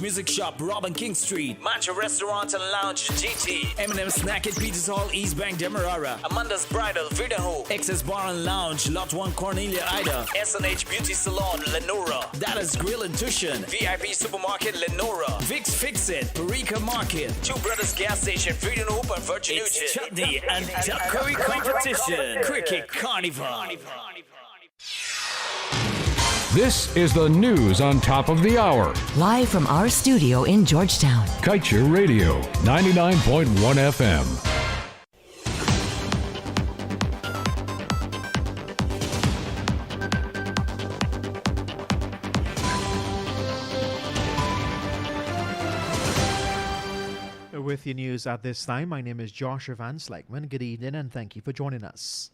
Music Shop, Robin King Street, Mancha Restaurant and Lounge, GT, M&M Snack at Peters Hall, East Bank, Demerara, Amanda's Bridal, Vidaho, Excess Bar and Lounge, Lot 1, Cornelia, Ida, S&H Beauty Salon, Lenora, Dallas Grill and Tushin, VIP Supermarket, Lenora, Vic's Fix It, Parika Market, Two Brothers Gas Station, Freedom Hope and Virgin Nugent. It's Chutney and Duck Curry Competition, Cricket Carnival. This is the news on top of the hour. Live from our studio in Georgetown. Kaieteur Radio, 99.1 FM. With your news at this time, my name is Joshua Van Slegman. Good evening and thank you for joining us.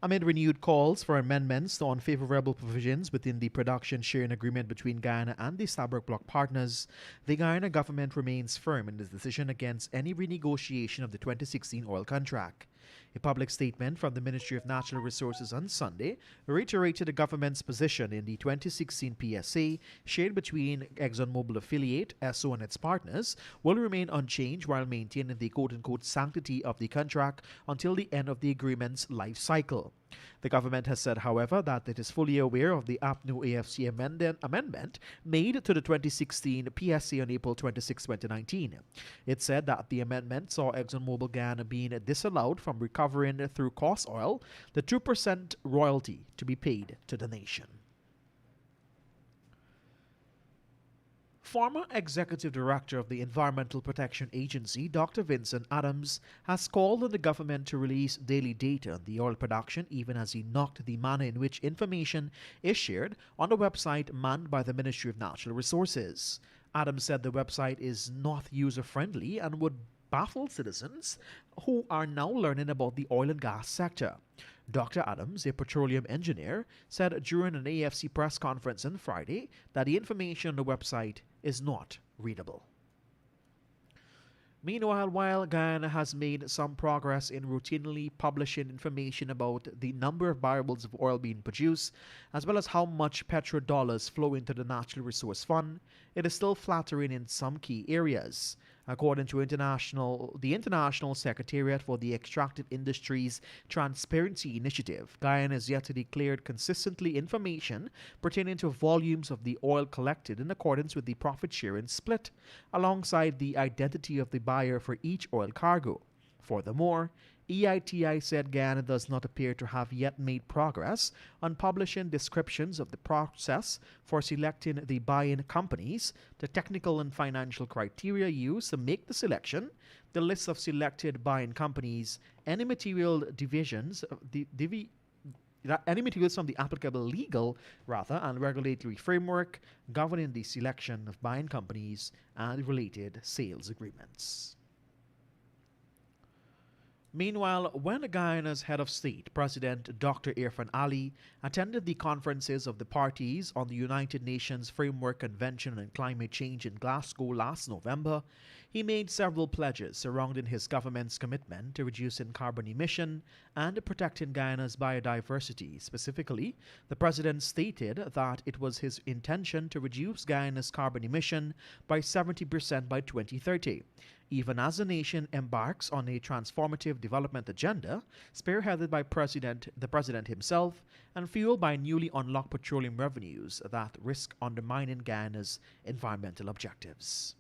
Amid renewed calls for amendments on favorable provisions within the production sharing agreement between Guyana and the Stabroek Bloc partners, the Guyana government remains firm in its decision against any renegotiation of the 2016 oil contract. A public statement from the Ministry of Natural Resources on Sunday reiterated the government's position in the 2016 PSA shared between ExxonMobil affiliate, Esso and its partners will remain unchanged while maintaining the quote-unquote sanctity of the contract until the end of the agreement's life cycle. The government has said, however, that it is fully aware of the APNU-AFC amendment made to the 2016 PSA on April 26, 2019. It said that the amendment saw ExxonMobil Guyana being disallowed from recovering through cost oil the 2% royalty to be paid to the nation. Former Executive Director of the Environmental Protection Agency, Dr. Vincent Adams, has called on the government to release daily data on the oil production, even as he knocked the manner in which information is shared on the website manned by the Ministry of Natural Resources. Adams said the website is not user-friendly and would baffle citizens who are now learning about the oil and gas sector. Dr. Adams, a petroleum engineer, said during an AFC press conference on Friday that the information on the website is not readable. Meanwhile, while Guyana has made some progress in routinely publishing information about the number of barrels of oil being produced, as well as how much petrodollars flow into the Natural Resource Fund, it is still flattering in some key areas. According to the International Secretariat for the Extractive Industries Transparency Initiative, Guyana is yet to declare consistently information pertaining to volumes of the oil collected in accordance with the profit-sharing split, alongside the identity of the buyer for each oil cargo. Furthermore, EITI said Guyana does not appear to have yet made progress on publishing descriptions of the process for selecting the buying companies, the technical and financial criteria used to make the selection, the list of selected buying companies, any materials from the applicable legal and regulatory framework governing the selection of buying companies and related sales agreements. Meanwhile, when Guyana's head of state, President Dr. Irfan Ali, attended the conferences of the parties on the United Nations Framework Convention on Climate Change in Glasgow last November, he made several pledges surrounding his government's commitment to reducing carbon emission and protecting Guyana's biodiversity. Specifically, the president stated that it was his intention to reduce Guyana's carbon emission by 70% by 2030. Even as the nation embarks on a transformative development agenda, spearheaded by the president himself and fueled by newly unlocked petroleum revenues that risk undermining Guyana's environmental objectives.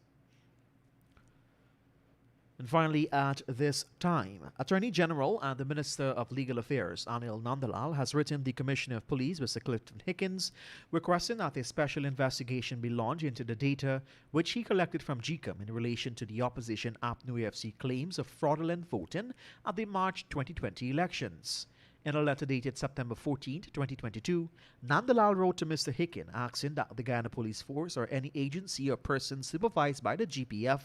And finally, at this time, Attorney General and the Minister of Legal Affairs, Anil Nandalal, has written the Commissioner of Police, Mr. Clifton Hickens, requesting that a special investigation be launched into the data which he collected from GCOM in relation to the opposition APNU-AFC claims of fraudulent voting at the March 2020 elections. In a letter dated September 14, 2022, Nandalal wrote to Mr. Hicken asking that the Guyana Police Force or any agency or person supervised by the GPF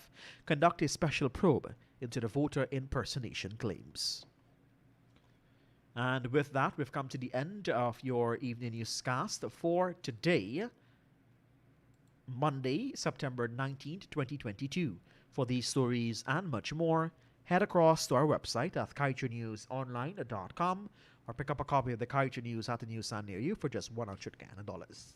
conduct a special probe into the voter impersonation claims. And with that, we've come to the end of your evening newscast for today, Monday, September 19th, 2022. For these stories and much more, head across to our website at kaieteurnewsonline.com or pick up a copy of the Kaieteur News at the newsstand near you for just $100 Ghana dollars.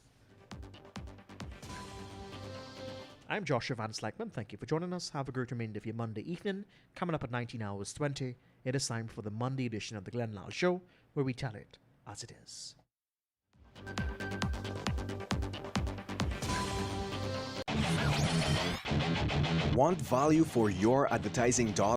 I'm Joshua Van Slackman. Thank you for joining us. Have a great remainder of your Monday evening. Coming up at 19 hours 20, it is time for the Monday edition of the Glenn Lyle Show, where we tell it as it is. Want value for your advertising dollar?